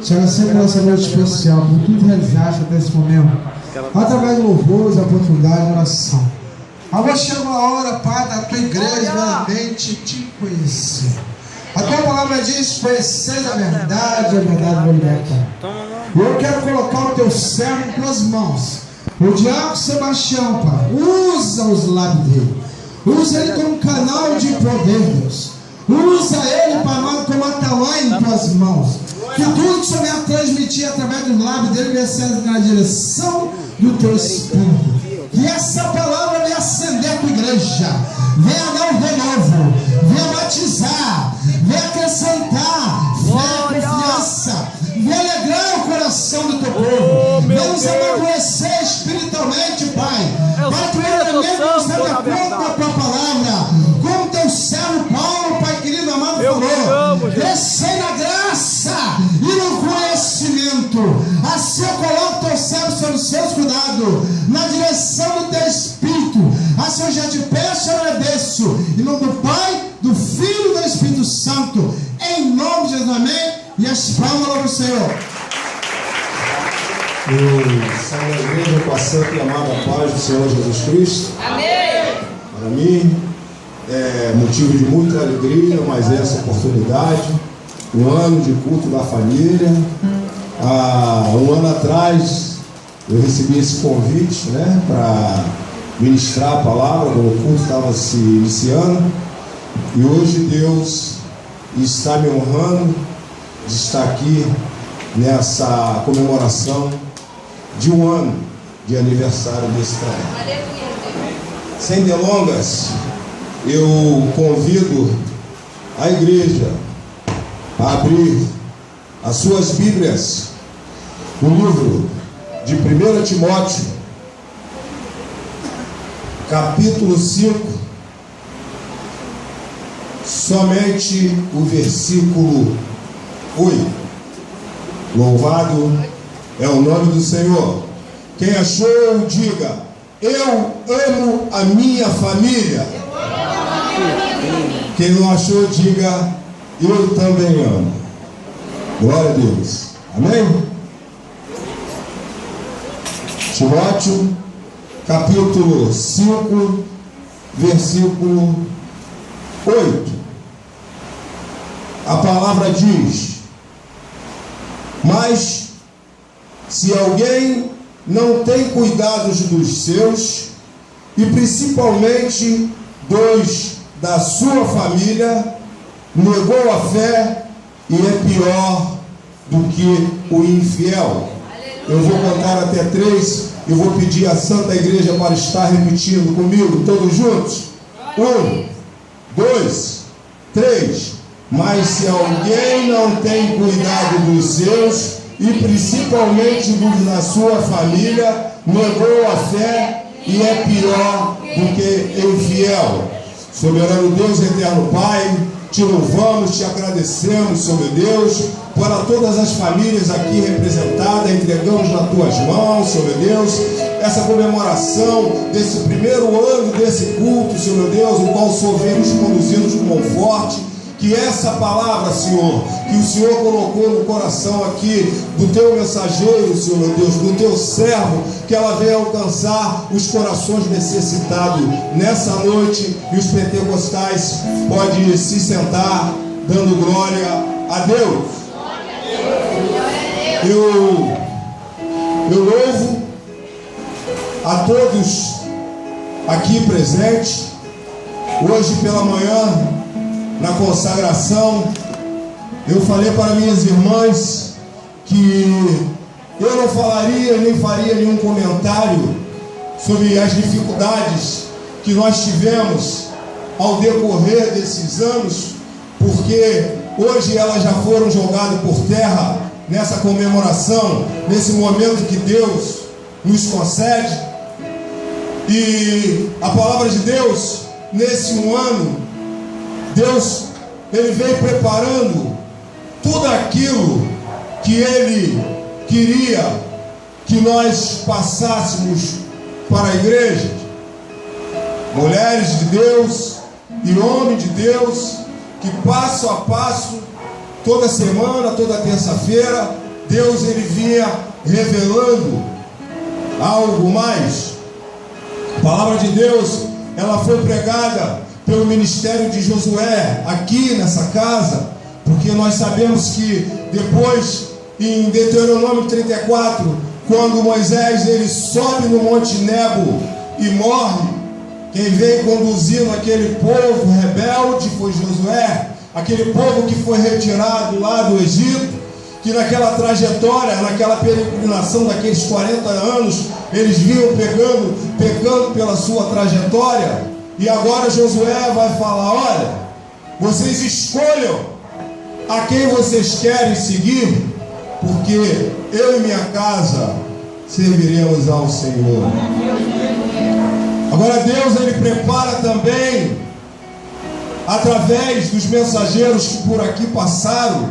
Te agradecer por essa noite especial, por tudo realizaste até esse momento, através do louvor, da oportunidade de oração. Agora chegou a hora, Pai, da tua igreja realmente te conhecer. A tua palavra diz: conheceis a verdade vos libertar. E eu quero colocar o teu servo em tuas mãos, o diácono Sebastião, Pai. Usa os lábios dele, usa ele como canal de poder, Deus. Usa ele, Pai amado, como atalã em tuas mãos. Que tudo que o Senhor venha transmitir através dos lábios dele venha ser na direção do teu Espírito. Que essa palavra venha acender a tua igreja, venha dar um renovo, venha batizar, venha acrescentar fé, confiança, venha alegrar o coração do teu povo, venha nos amadurecer espiritualmente, Pai. Pai, tu ainda está de acordo com a tua palavra, como teu servo Paulo, Pai querido, amado, falou, descei na graça e no conhecimento. Assim eu coloco teu servo sob os seus cuidados, na direção do teu Espírito. Assim eu já te peço e agradeço, em nome do Pai, do Filho e do Espírito Santo, em nome de Jesus, amém. E as palmas para o Senhor. Salve a igreja com a santa e amada paz do Senhor Jesus Cristo. Amém. Para mim é motivo de muita alegria, mas essa oportunidade, um ano de culto da família. Há um ano atrás eu recebi esse convite, para ministrar a palavra, quando o culto estava se iniciando, e hoje Deus está me honrando de estar aqui nessa comemoração de um ano de aniversário desse trabalho. Sem delongas, eu convido a igreja a abrir as suas Bíblias no livro de 1 Timóteo, capítulo 5, somente o versículo 8. Louvado é o nome do Senhor. Quem achou, diga: eu amo a minha família. Quem não achou, diga: eu também amo. Glória a Deus. Amém? Timóteo, capítulo 5, versículo 8. A palavra diz: mas se alguém não tem cuidados dos seus, e principalmente dos da sua família, negou a fé e é pior do que o infiel. Eu vou contar até 3 e vou pedir à Santa Igreja para estar repetindo comigo, todos juntos. 1, 2, 3. Mas se alguém não tem cuidado dos seus, e principalmente dos da sua família, negou a fé e é pior do que infiel. Soberano Deus, eterno Pai, te louvamos, te agradecemos, Senhor Deus, para todas as famílias aqui representadas, entregamos nas tuas mãos, Senhor Deus, essa comemoração desse primeiro ano desse culto, Senhor Deus, o qual o Senhor vem nos conduzindo com mão forte. Que essa palavra, Senhor, que o Senhor colocou no coração aqui do teu mensageiro, Senhor Deus, do teu servo, que ela venha alcançar os corações necessitados nessa noite. E os pentecostais podem se sentar dando glória a Deus. Eu louvo a todos aqui presentes. Hoje pela manhã, na consagração, eu falei para minhas irmãs que eu não falaria nem faria nenhum comentário sobre as dificuldades que nós tivemos ao decorrer desses anos, porque hoje elas já foram jogadas por terra nessa comemoração, nesse momento que Deus nos concede. E a palavra de Deus, nesse um ano, Deus, Ele veio preparando tudo aquilo que Ele queria que nós passássemos para a igreja. Mulheres de Deus e homens de Deus, que passo a passo, toda semana, toda terça-feira, Deus ele vinha revelando algo mais. A palavra de Deus, ela foi pregada pelo ministério de Josué aqui nessa casa, porque nós sabemos que depois, em Deuteronômio 34, quando Moisés ele sobe no Monte Nebo e morre, quem veio conduzindo aquele povo rebelde foi Josué, aquele povo que foi retirado lá do Egito, que naquela trajetória, naquela peregrinação daqueles 40 anos, eles vinham pecando pela sua trajetória. E agora Josué vai falar: olha, vocês escolham a quem vocês querem seguir, porque eu e minha casa serviremos ao Senhor. Agora Deus ele prepara também, através dos mensageiros que por aqui passaram,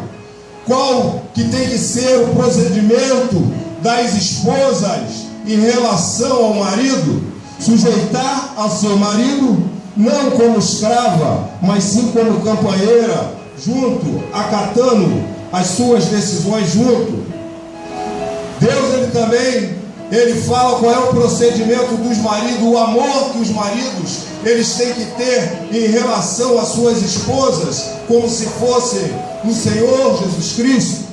qual que tem que ser o procedimento das esposas em relação ao marido, sujeitar ao seu marido, não como escrava, mas sim como companheira, junto, acatando as suas decisões junto. Deus ele também, ele fala qual é o procedimento dos maridos, o amor que os maridos eles têm que ter em relação às suas esposas, como se fosse no Senhor Jesus Cristo.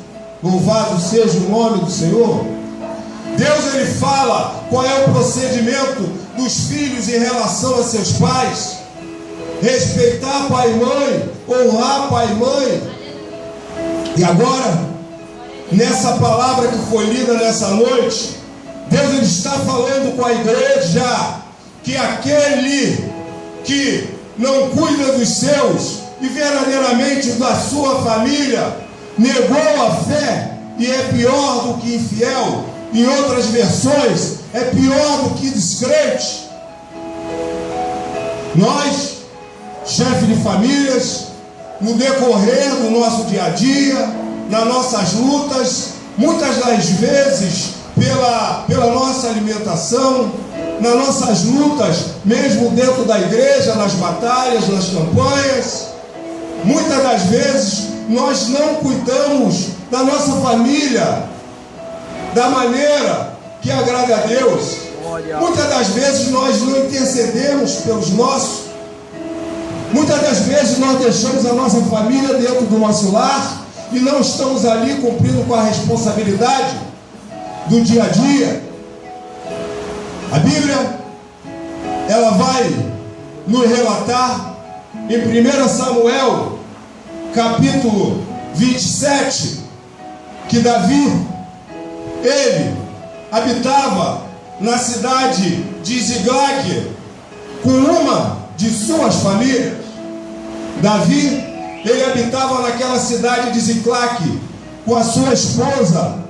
Louvado seja o nome do Senhor. Deus ele fala qual é o procedimento dos filhos em relação a seus pais. Respeitar pai e mãe, honrar pai e mãe. E agora, nessa palavra que foi lida nessa noite, Deus ele está falando com a igreja que aquele que não cuida dos seus e verdadeiramente da sua família negou a fé e é pior do que infiel. Em outras versões, é pior do que descrente. Nós, chefes de famílias, no decorrer do nosso dia a dia, nas nossas lutas, muitas das vezes pela nossa alimentação, nas nossas lutas, mesmo dentro da igreja, nas batalhas, nas campanhas, muitas das vezes nós não cuidamos da nossa família da maneira que agrada a Deus. Muitas das vezes nós não intercedemos pelos nossos. Muitas das vezes nós deixamos a nossa família dentro do nosso lar e não estamos ali cumprindo com a responsabilidade do dia a dia. A Bíblia, ela vai nos relatar em 1 Samuel, capítulo 27, que Davi, ele habitava na cidade de Ziglag com uma de suas famílias. Davi, ele habitava naquela cidade de Ziglag com a sua esposa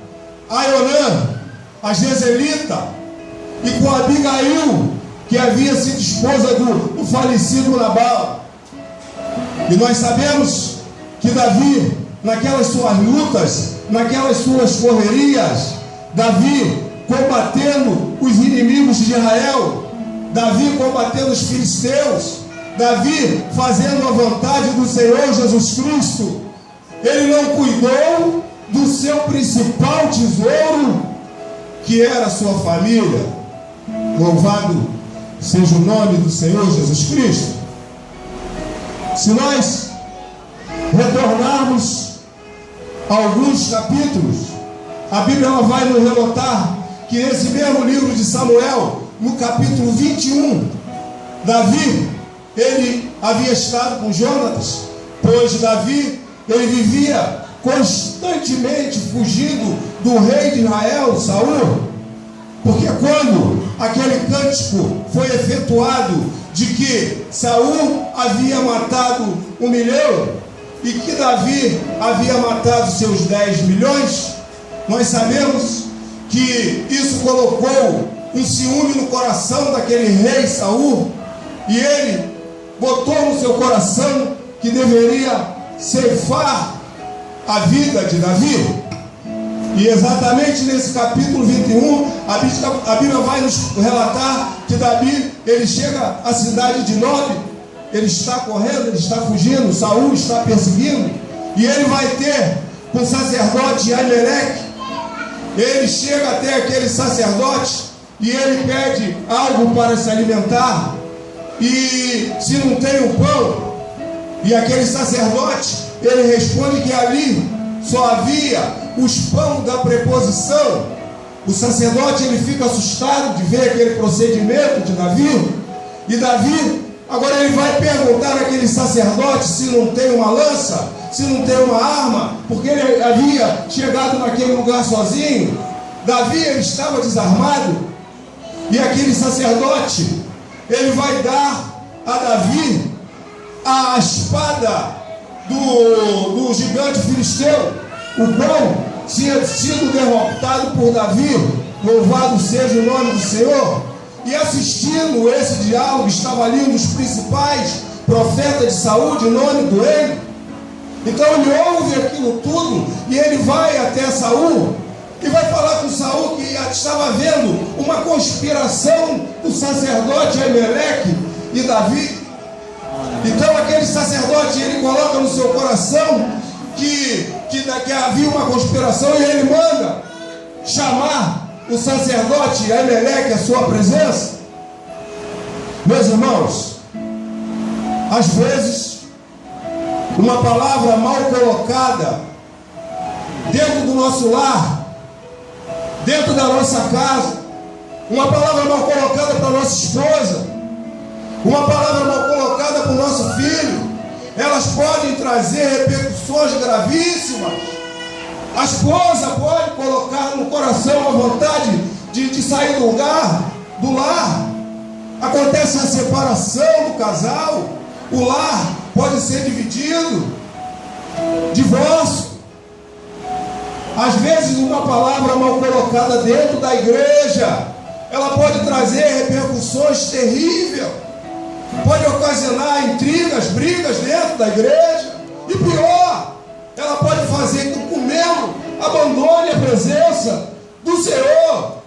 Aionã, a Jezelita, e com Abigail, que havia sido esposa do falecido Nabal. E nós sabemos que Davi, naquelas suas lutas, naquelas suas correrias, Davi combatendo os inimigos de Israel, Davi combatendo os filisteus, Davi fazendo a vontade do Senhor Jesus Cristo, ele não cuidou do seu principal tesouro, que era a sua família. Louvado seja o nome do Senhor Jesus Cristo. Se nós retornarmos a alguns capítulos, a Bíblia ela vai nos relatar que nesse mesmo livro de Samuel, no capítulo 21, Davi, ele havia estado com Jonatas, pois Davi, ele vivia constantemente fugindo do rei de Israel, Saul, porque quando aquele cântico foi efetuado de que Saul havia matado 1 milhão e que Davi havia matado seus 10 milhões, nós sabemos que isso colocou um ciúme no coração daquele rei Saul, e ele botou no seu coração que deveria ceifar a vida de Davi. E exatamente nesse capítulo 21, a Bíblia vai nos relatar que Davi, ele chega à cidade de Nob, ele está correndo, ele está fugindo, Saul está perseguindo, e ele vai ter com o sacerdote Aimeleque ele chega até aquele sacerdote e ele pede algo para se alimentar, e se não tem o pão, e aquele sacerdote, ele responde que ali só havia os pães da preposição. O sacerdote, ele fica assustado de ver aquele procedimento de Davi, e Davi, agora ele vai perguntar àquele sacerdote se não tem uma lança, se não tem uma arma, porque ele havia chegado naquele lugar sozinho. Davi, ele estava desarmado, e aquele sacerdote, ele vai dar a Davi a espada do gigante filisteu, o qual tinha sido derrotado por Davi. Louvado seja o nome do Senhor. E assistindo esse diálogo estava ali um dos principais profetas de Saul, de nome Doeg. Então ele ouve aquilo tudo e ele vai até Saul e vai falar com Saul que estava havendo uma conspiração do sacerdote Aimeleque e Davi. Então aquele sacerdote, ele coloca no seu coração que havia uma conspiração, e ele manda chamar o sacerdote Aimeleque à sua presença. Meus irmãos, às vezes uma palavra mal colocada dentro do nosso lar, dentro da nossa casa, uma palavra mal colocada para a nossa esposa, uma palavra mal colocada para o nosso filho, elas podem trazer repercussões gravíssimas. A esposa pode colocar no coração a vontade de sair do lar. Acontece a separação do casal, o lar pode ser dividido, divórcio. Às vezes uma palavra mal colocada dentro da igreja, ela pode trazer repercussões terríveis, pode ocasionar intrigas, brigas dentro da igreja, e pior, ela pode fazer com que o membro abandone a presença do Senhor.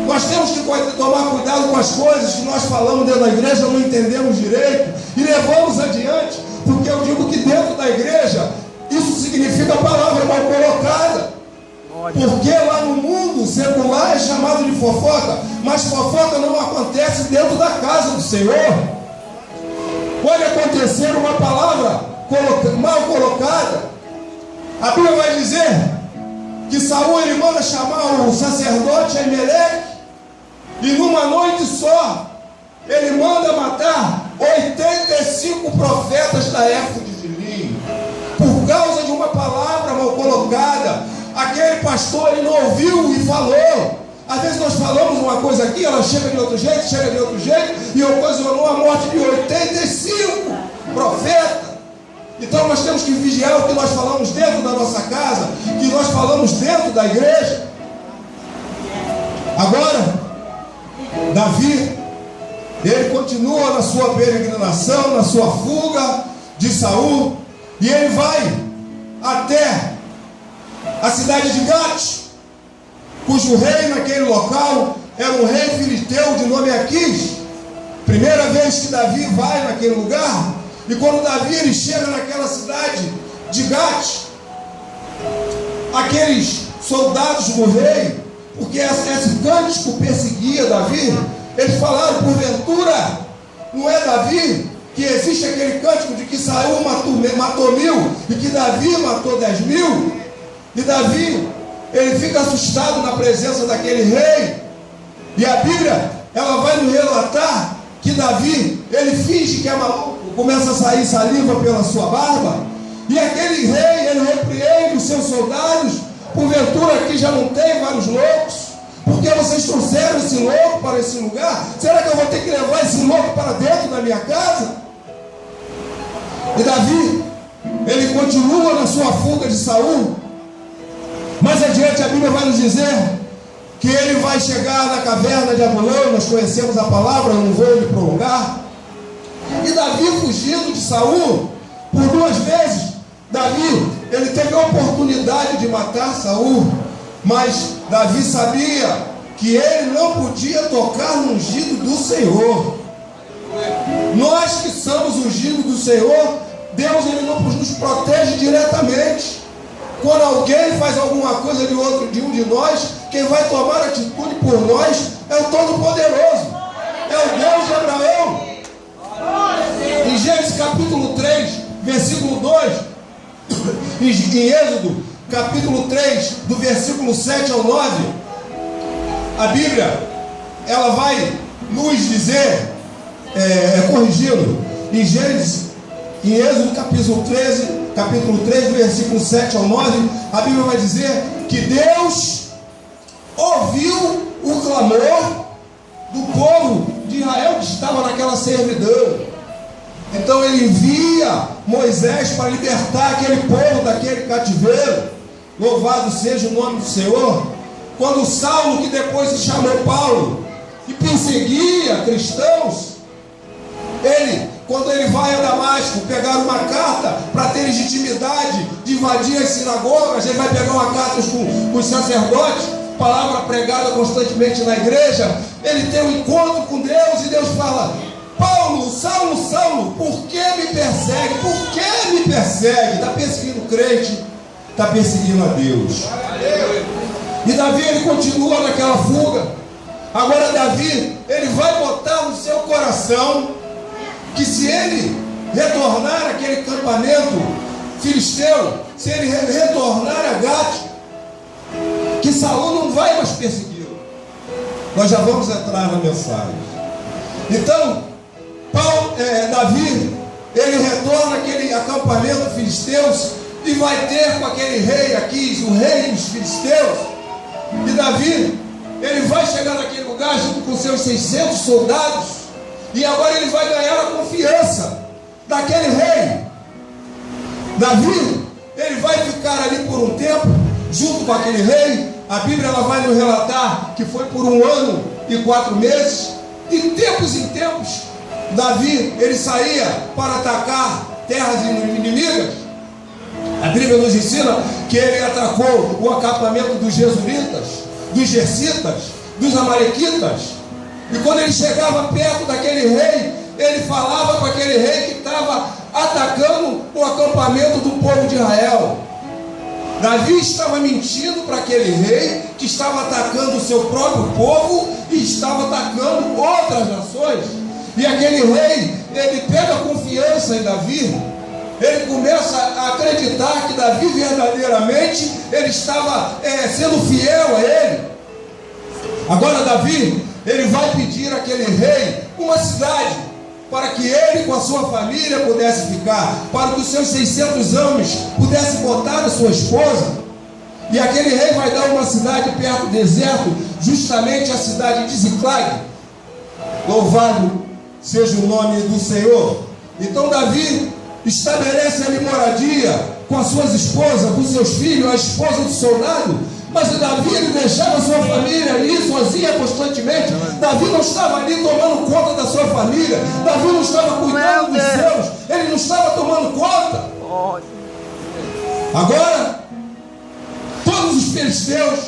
Nós temos que tomar cuidado com as coisas que nós falamos dentro da igreja, não entendemos direito e levamos adiante, porque eu digo que dentro da igreja isso significa a palavra mal colocada. Porque lá no mundo secular é chamado de fofoca, mas fofoca não acontece dentro da casa do Senhor. Pode acontecer uma palavra mal colocada. A Bíblia vai dizer que Saul, ele manda chamar o sacerdote Aimeleque, e numa noite só ele manda matar 85 profetas da éfode de linho, por causa de uma palavra mal colocada. Aquele pastor, ele não ouviu e falou. Às vezes nós falamos uma coisa aqui, ela chega de outro jeito, e ocasionou a morte de 85 profetas. Então nós temos que vigiar o que nós falamos dentro da nossa casa, o que nós falamos dentro da igreja. Agora, Davi, ele continua na sua peregrinação, na sua fuga de Saul, e ele vai até a cidade de Gate, cujo rei naquele local era um rei filisteu de nome Aquis. Primeira vez que Davi vai naquele lugar, e quando Davi ele chega naquela cidade de Gate, aqueles soldados do rei, porque esse cântico perseguia Davi, eles falaram: porventura não é Davi que existe aquele cântico de que Saul matou 1000 e que Davi matou 10.000? E Davi, ele fica assustado na presença daquele rei. E a Bíblia, ela vai nos relatar que Davi, ele finge que é maluco, começa a sair saliva pela sua barba. E aquele rei, ele repreende os seus soldados: porventura aqui já não tem vários loucos? Porque vocês trouxeram esse louco para esse lugar? Será que eu vou ter que levar esse louco para dentro da minha casa? E Davi, ele continua na sua fuga de Saul. Mais adiante a Bíblia vai nos dizer que ele vai chegar na caverna de Adulão. Nós conhecemos a palavra, não vou me prolongar. E Davi, fugindo de Saul por 2 vezes, Davi, ele teve a oportunidade de matar Saul, mas Davi sabia que ele não podia tocar no ungido do Senhor. Nós que somos ungidos do Senhor, Deus, ele não nos protege diretamente. Quando alguém faz alguma coisa de um de nós, quem vai tomar atitude por nós é o Todo-Poderoso, é o Deus de Abraão. Em Gênesis capítulo 3, versículo 2, em Êxodo capítulo 3, do versículo 7 ao 9, a Bíblia, ela vai nos dizer, corrigindo, em Êxodo capítulo 3, versículo 7 ao 9, a Bíblia vai dizer que Deus ouviu o clamor do povo de Israel que estava naquela servidão. Então ele envia Moisés para libertar aquele povo daquele cativeiro. Louvado seja o nome do Senhor. Quando Saulo, que depois se chamou Paulo, e perseguia cristãos, quando ele vai a Damasco pegar uma carta para ter legitimidade de invadir as sinagogas, ele vai pegar uma carta com os sacerdotes, palavra pregada constantemente na igreja, ele tem um encontro com Deus e Deus fala: Paulo, Saulo, Saulo, por que me persegue? Por que me persegue? Está perseguindo o crente, está perseguindo a Deus. E Davi, ele continua naquela fuga. Agora Davi, ele vai botar no seu coração que se ele retornar àquele campamento filisteu, se ele retornar a Gate, que Saul não vai mais persegui-lo. Nós já vamos entrar na mensagem. Então, Davi, ele retorna àquele acampamento filisteus e vai ter com aquele rei Aquis, o rei dos filisteus. E Davi, ele vai chegar naquele lugar junto com seus 600 soldados, e agora ele vai ganhar a confiança daquele rei. Davi, ele vai ficar ali por um tempo, junto com aquele rei. A Bíblia, ela vai nos relatar que foi por 1 ano e 4 meses. De tempos em tempos, Davi, ele saía para atacar terras inimigas. A Bíblia nos ensina que ele atacou o acampamento dos Jesuritas, dos Gersitas, dos Amalequitas. E quando ele chegava perto daquele rei, ele falava com aquele rei que estava atacando o acampamento do povo de Israel. Davi estava mentindo para aquele rei que estava atacando o seu próprio povo e estava atacando outras nações. E aquele rei, ele pega confiança em Davi, ele começa a acreditar que Davi verdadeiramente ele estava sendo fiel a ele. Agora Davi, ele vai pedir àquele rei uma cidade para que ele com a sua família pudesse ficar, para que os seus 600 homens pudessem botar a sua esposa. E aquele rei vai dar uma cidade perto do deserto, justamente a cidade de Ziclag. Louvado seja o nome do Senhor. Então Davi estabelece ali moradia com as suas esposas, com seus filhos, a esposa do soldado. Mas Davi, ele deixava a sua família ali sozinha constantemente. Davi não estava ali tomando conta da sua família. Davi não estava cuidando dos seus. Ele não estava tomando conta. Agora, todos os filisteus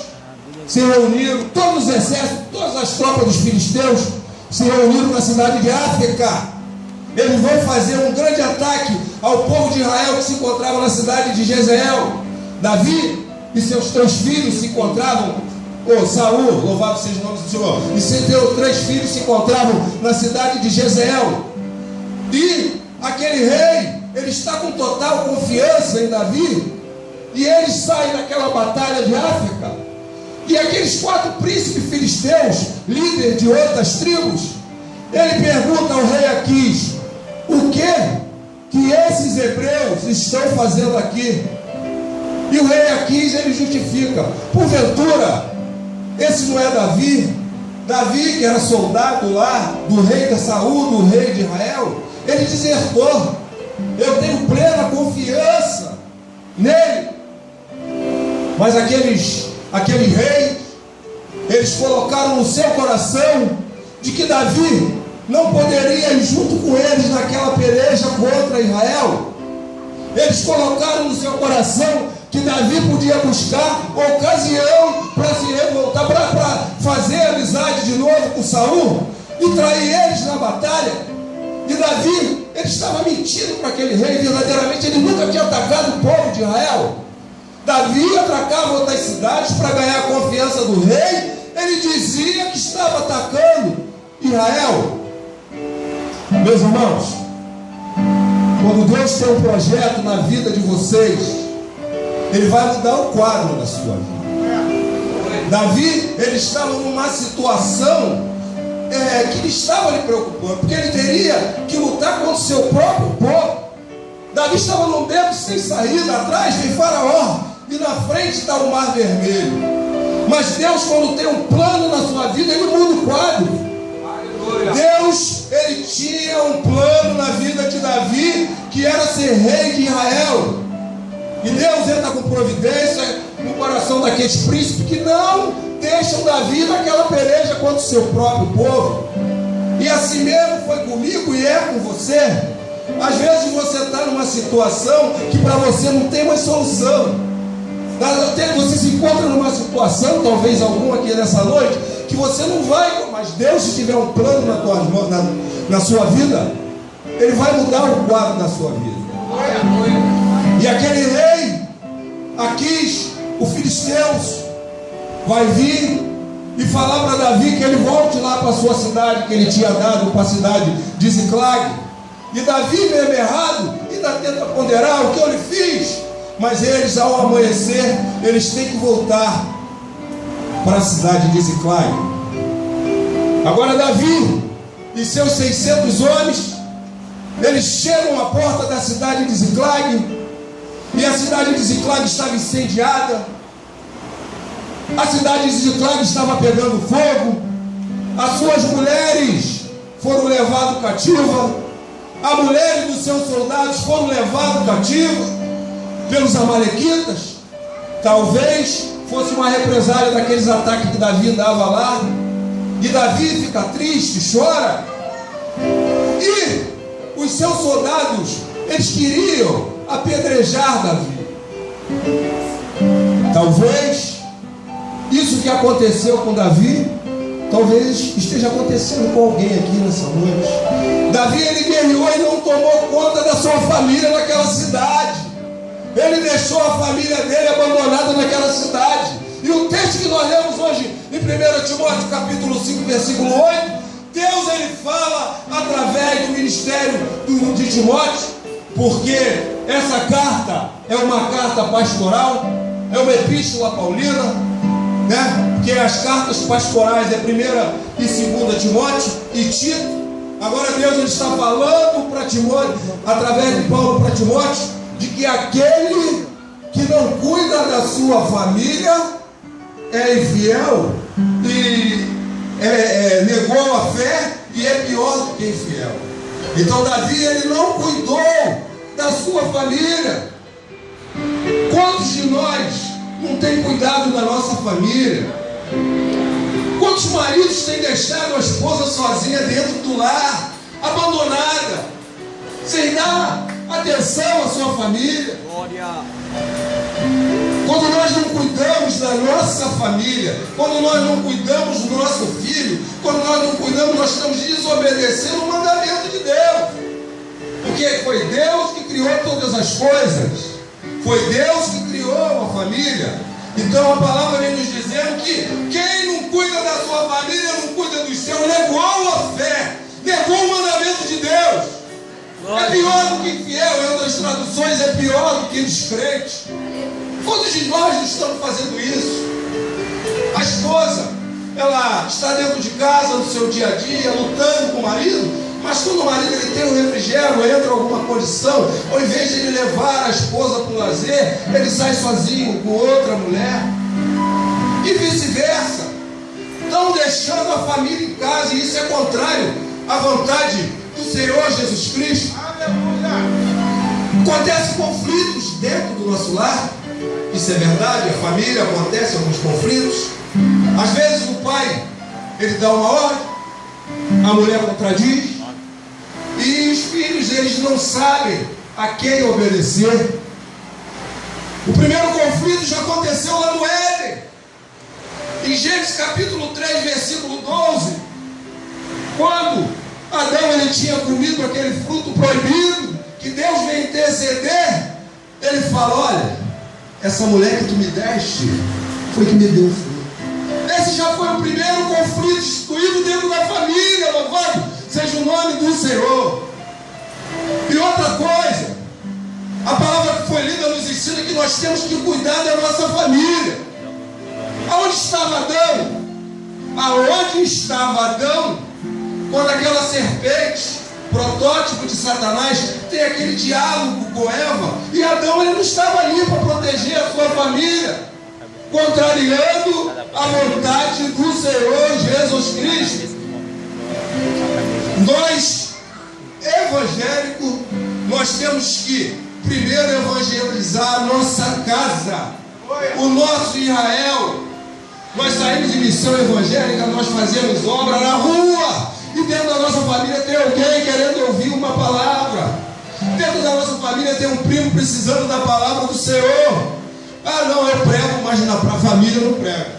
se reuniram, todos os exércitos, todas as tropas dos filisteus se reuniram na cidade de África. Eles vão fazer um grande ataque ao povo de Israel que se encontrava na cidade de Jezreel. Davi e seus 3 filhos se encontravam, Saul, louvado seja o nome do Senhor, e seus 3 filhos se encontravam na cidade de Jezreel. E aquele rei, ele está com total confiança em Davi, e eles saem daquela batalha de África. E aqueles 4 príncipes filisteus, líderes de outras tribos, ele pergunta ao rei Aquis: o que esses hebreus estão fazendo aqui? E o rei Aquis, ele justifica: porventura, esse não é Davi? Davi, que era soldado lá do rei de Saul, do rei de Israel, ele desertou. Eu tenho plena confiança nele. Mas aquele rei, eles colocaram no seu coração de que Davi não poderia ir junto com eles naquela peleja contra Israel. Eles colocaram no seu coração que Davi podia buscar ocasião para se revoltar, para fazer amizade de novo com Saul e trair eles na batalha. E Davi, ele estava mentindo para aquele rei. Verdadeiramente ele nunca tinha atacado o povo de Israel. Davi atracava outras cidades para ganhar a confiança do rei. Ele dizia que estava atacando Israel. Meus irmãos, quando Deus tem um projeto na vida de vocês, Ele vai mudar o quadro da sua vida. Davi, ele estava numa situação que lhe estava lhe preocupando, porque ele teria que lutar contra o seu próprio povo. Davi estava num beco sem saída, atrás tem Faraó, e na frente está o Mar Vermelho. Mas Deus, quando tem um plano na sua vida, Ele muda o quadro. Deus, Ele tinha um plano na vida de Davi, que era ser rei de Israel. E Deus entra com providência no coração daqueles príncipes que não deixam Davi naquela peleja contra o seu próprio povo. E assim mesmo foi comigo e é com você. Às vezes você está numa situação que para você não tem mais solução. Você se encontra numa situação, talvez algum aqui nessa noite, que você não vai, mas Deus, se tiver um plano na sua vida, Ele vai mudar o quadro da sua vida. E aquele rei, Aquis, o filisteus, vai vir e falar para Davi que ele volte lá para a sua cidade, que ele tinha dado para a cidade de Ziclag. E Davi, mesmo errado, ainda tenta ponderar o que eu lhe fiz. Mas eles, ao amanhecer, eles têm que voltar para a cidade de Ziclag. Agora Davi e seus 600 homens, eles chegam à porta da cidade de Ziclag. E a cidade de Ziclag estava incendiada. A cidade de Ziclag estava pegando fogo. As suas mulheres foram levadas cativas. As mulheres dos seus soldados foram levadas cativas pelos amalequitas. Talvez fosse uma represália daqueles ataques que Davi dava lá. E Davi fica triste, chora. E os seus soldados, eles queriam apedrejar Davi. Talvez isso que aconteceu com Davi, talvez esteja acontecendo com alguém aqui nessa noite. Davi, ele guerreou e não tomou conta da sua família naquela cidade. Ele deixou a família dele abandonada naquela cidade. E o texto que nós lemos hoje em 1 Timóteo capítulo 5, versículo 8, Deus, ele fala através do ministério de Timóteo, porque essa carta é uma carta pastoral, é uma epístola paulina, né? Porque as cartas pastorais é 1ª e 2ª Timóteo e Tito. Agora Deus, ele está falando para Timóteo, através de Paulo para Timóteo, de que aquele que não cuida da sua família é infiel e negou a fé e é pior do que infiel. Então Davi, ele não cuidou da sua família. Quantos de nós não tem cuidado da nossa família? Quantos maridos têm deixado a esposa sozinha dentro do lar, abandonada, sem dar atenção à sua família? Quando nós não cuidamos da nossa família, quando nós não cuidamos do nosso filho, quando nós não cuidamos, nós estamos desobedecendo o mandamento de Deus. Porque foi Deus que criou todas as coisas. Foi Deus que criou a família. Então a palavra vem nos dizendo que quem não cuida da sua família, não cuida dos seus, negou a fé, negou o mandamento de Deus. É pior do que infiel, em outras traduções é pior do que descrente. Quantos de nós não estamos fazendo isso? A esposa, ela está dentro de casa, no seu dia a dia, lutando com o marido, mas quando o marido ele tem um refrigério, entra em alguma condição, ao invés de ele levar a esposa para o lazer, ele sai sozinho com outra mulher. E vice-versa. Estão deixando a família em casa, e isso é contrário à vontade do Senhor Jesus Cristo. Acontecem conflitos dentro do nosso lar. Isso é verdade, a família acontece alguns conflitos. Às vezes o pai, ele dá uma ordem, a mulher contradiz, e os filhos, eles não sabem a quem obedecer. O primeiro conflito já aconteceu lá no Éden, em Gênesis capítulo 3, versículo 12, quando Adão, ele tinha comido aquele fruto proibido, que Deus veio interceder. Ele fala: olha, essa mulher que tu me deste foi que me deu o fruto. Esse já foi o primeiro conflito instituído dentro da família. Louvado seja o nome do Senhor. E outra coisa, a palavra que foi lida nos ensina que nós temos que cuidar da nossa família. Aonde estava Adão? Aonde estava Adão quando aquela serpente, protótipo de Satanás, tem aquele diálogo com Eva? E Adão, ele não estava ali para proteger a sua família, contrariando a vontade do Senhor Jesus Cristo. Nós, evangélicos, nós temos que primeiro evangelizar a nossa casa, o nosso Israel. Nós saímos de missão evangélica, nós fazemos obra na rua, e dentro da nossa família tem alguém querendo ouvir uma palavra. Dentro da nossa família tem um primo precisando da palavra do Senhor. Ah não, eu prego, mas na família eu não prego.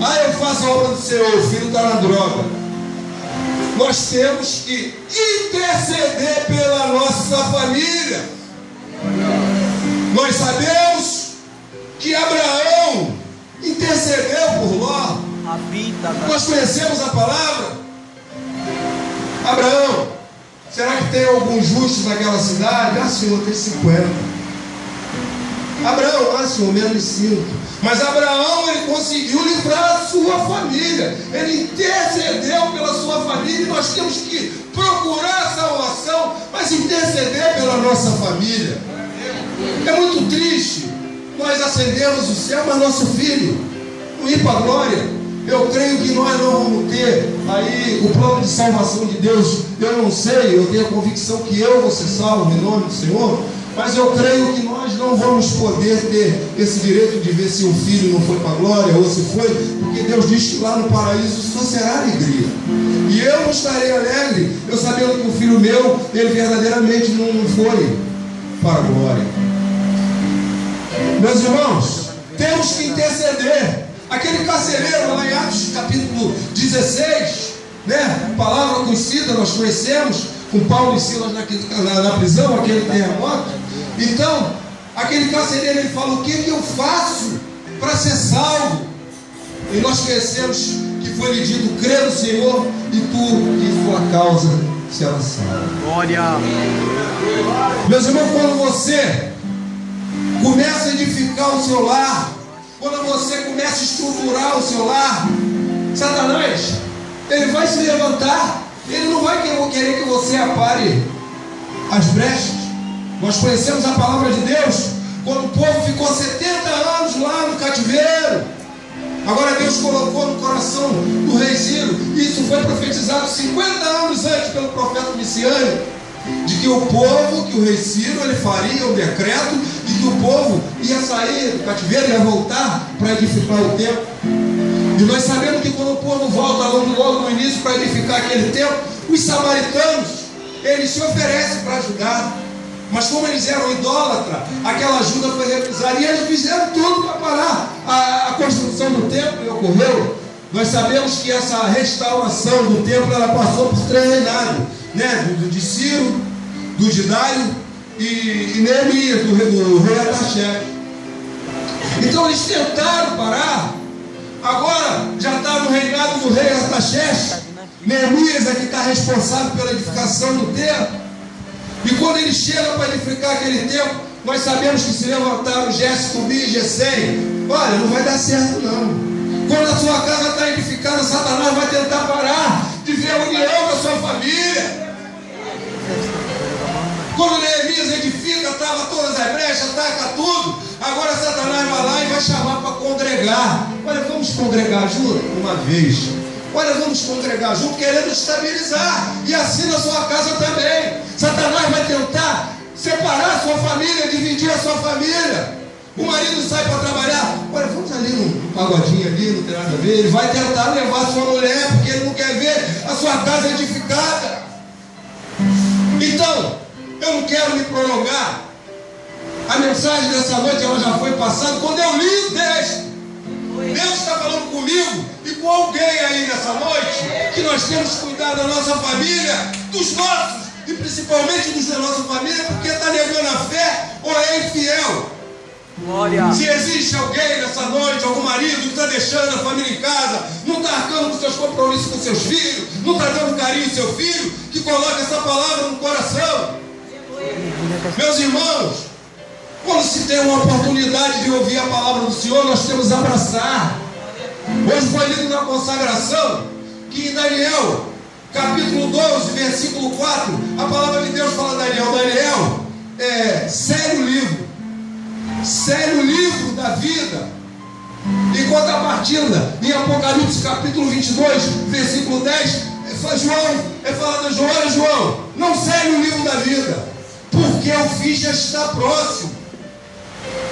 Ah, eu faço a obra do Senhor, o filho está na droga. Nós temos que interceder pela nossa família. Nós sabemos que Abraão intercedeu por Ló. Nós conhecemos a palavra. Abraão, será que tem algum justo naquela cidade? Ah, Senhor, tem 50. Abraão, ah, Senhor, menos 5. Mas Abraão, ele conseguiu livrar a sua família. Ele intercedeu pela sua família. E nós temos que procurar salvação, mas interceder pela nossa família. É muito triste nós acendemos o céu, mas nosso filho não ir para a glória. Eu creio que nós não vamos ter aí o plano de salvação de Deus. Eu não sei, eu tenho a convicção que eu vou ser salvo em nome do Senhor, mas eu creio que nós não vamos poder ter esse direito de ver se o filho não foi para a glória ou se foi, porque Deus diz que lá no paraíso só será alegria. E eu não estarei alegre, eu sabendo que o filho meu, ele verdadeiramente não foi para a glória. Meus irmãos, temos que interceder. Aquele carcereiro lá em Atos capítulo 16, né? Palavra conhecida, nós conhecemos, com Paulo e Silas na prisão, aquele terremoto. Então, aquele carcereiro, ele fala: o que eu faço para ser salvo? E nós conhecemos que foi lhe dito: crê no Senhor e tu, de tua causa, será salvo. Glória! Meus irmãos, quando você começa a edificar o seu lar, quando você começa a estruturar o seu lar, Satanás, ele vai se levantar. Ele não vai querer que você apare as brechas. Nós conhecemos a palavra de Deus quando o povo ficou 70 anos lá no cativeiro. Agora Deus colocou no coração do rei Ciro, isso foi profetizado 50 anos antes pelo profeta Miciane, de que o povo, que o rei Ciro, ele faria o decreto e que o povo ia sair do cativeiro, ia voltar para edificar o templo. E nós sabemos que quando o povo volta logo no início para edificar aquele templo, os samaritanos, eles se oferecem para ajudar. Mas como eles eram idólatras, aquela ajuda foi recusada. E eles fizeram tudo para parar a construção do templo, e ocorreu. Nós sabemos que essa restauração do templo, ela passou por 3 reinados, né? De Ciro, do de Dário e Neemias, do rei Artaxerxes. Então eles tentaram parar. Agora já está no reinado do rei Artaxerxes. Neemias é que está responsável pela edificação do templo. E quando ele chega para edificar aquele templo, nós sabemos que se levantaram Gésio, Tobi e Gesem. Olha, não vai dar certo não. Quando a sua casa está edificada, Satanás vai tentar parar de ver a união da sua família. Quando Neemias edifica, trava todas as brechas, taca tudo. Agora Satanás vai lá e vai chamar para congregar. Olha, vamos congregar junto uma vez. Olha, vamos congregar junto, querendo estabilizar. E assim na sua casa também. Satanás vai tentar separar a sua família, dividir a sua família. O marido sai para trabalhar. Olha, vamos ali num pagodinho ali, não tem nada a ver. Ele vai tentar levar a sua mulher, porque ele não quer ver a sua casa edificada. Então, eu não quero me prolongar. A mensagem dessa noite, ela já foi passada. Quando eu li o texto, Deus está falando comigo e com alguém aí nessa noite, que nós temos que cuidar da nossa família, dos nossos, e principalmente dos da nossa família, porque está negando a fé ou é infiel. Glória. Se existe alguém nessa noite, algum marido que está deixando a família em casa, não está arcando com seus compromissos com seus filhos, não está dando carinho ao seu filho, que coloque essa palavra no coração. Meus irmãos, quando se tem uma oportunidade de ouvir a palavra do Senhor, nós temos que abraçar. Hoje foi lido na consagração que em Daniel, capítulo 12, versículo 4, a palavra de Deus fala a Daniel, segue o livro. Segue o livro da vida. Em contrapartida, em Apocalipse capítulo 22, versículo 10, falado a João: olha, João, não segue o livro da vida, porque o fim já está próximo.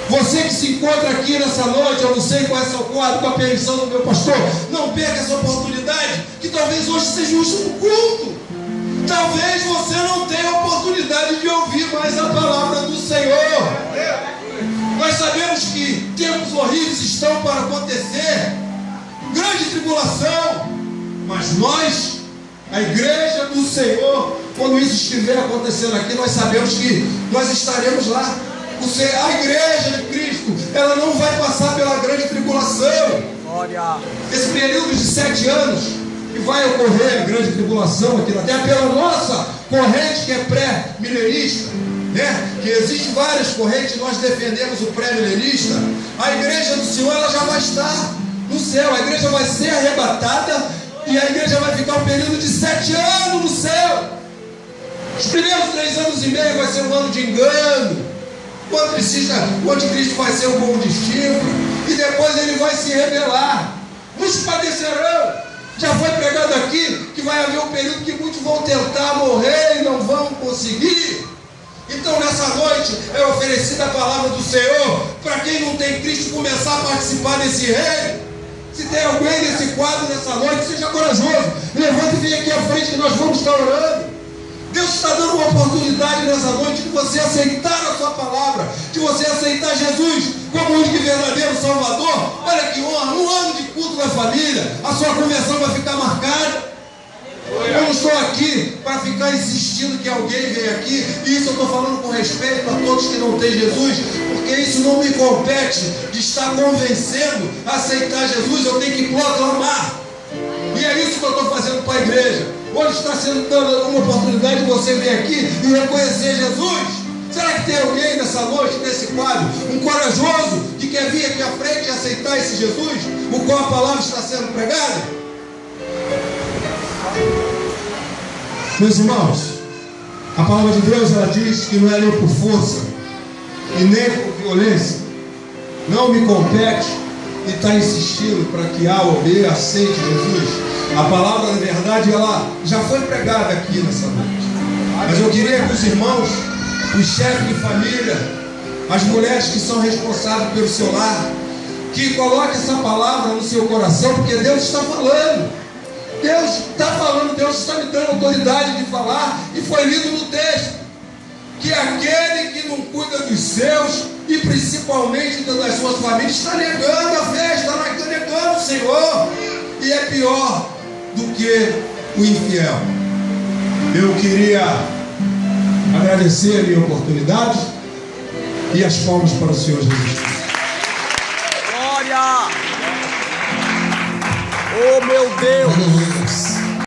Você que se encontra aqui nessa noite, eu não sei qual é o seu quadro, com a permissão do meu pastor, não perca essa oportunidade, que talvez hoje seja o último culto. Talvez você não tenha a oportunidade de ouvir mais a palavra do Senhor. Nós sabemos que tempos horríveis estão para acontecer, grande tribulação, mas nós, a igreja do Senhor, quando isso estiver acontecendo aqui, nós sabemos que nós estaremos lá. A igreja de Cristo, ela não vai passar pela grande tribulação. Glória. Esse período de 7 anos que vai ocorrer a grande tribulação aqui na terra, pela nossa corrente que é pré-milenista, né? Que existem várias correntes, nós defendemos o pré-milenista. A igreja do Senhor, ela já vai estar no céu, a igreja vai ser arrebatada e a igreja vai ficar um período de 7 anos no céu. Os primeiros 3 anos e meio vai ser um ano de engano. O anticristo vai ser um bom de chifre, e depois ele vai se rebelar. Muitos padecerão. Já foi pregado aqui que vai haver um período que muitos vão tentar morrer e não vão conseguir. Então nessa noite é oferecida a palavra do Senhor para quem não tem Cristo começar a participar desse reino. Se tem alguém nesse quadro nessa noite, seja corajoso, levante e vem aqui à frente que nós vamos estar orando. Deus está dando uma oportunidade nessa noite de você aceitar a sua palavra, de você aceitar Jesus como o único e verdadeiro Salvador. Olha que honra, um ano de culto da família, a sua conversão vai ficar marcada. Eu não estou aqui para ficar insistindo que alguém venha aqui, e isso eu estou falando com respeito a todos que não têm Jesus, porque isso não me compete de estar convencendo a aceitar Jesus, eu tenho que proclamar. E é isso que eu estou fazendo para a igreja. Hoje está sendo dando uma oportunidade de você vir aqui e reconhecer Jesus. Será que tem alguém nessa noite, nesse quadro, um corajoso que quer vir aqui à frente e aceitar esse Jesus, o qual a palavra está sendo pregada? Meus irmãos, a palavra de Deus, ela diz que não é nem por força e nem por violência. Não me compete e está insistindo para que A ou B aceite Jesus. A palavra, na verdade, ela já foi pregada aqui nessa noite. Mas eu queria que os irmãos, os chefes de família, as mulheres que são responsáveis pelo seu lar, que coloquem essa palavra no seu coração, porque Deus está falando. Deus está falando, Deus está me dando autoridade de falar, e foi lido no texto, que aquele que não cuida dos seus, e principalmente das suas famílias, está negando a fé, está negando o Senhor, e é pior do que o infiel. Eu queria agradecer a minha oportunidade e as palmas para o Senhor Jesus. Glória! Oh meu Deus!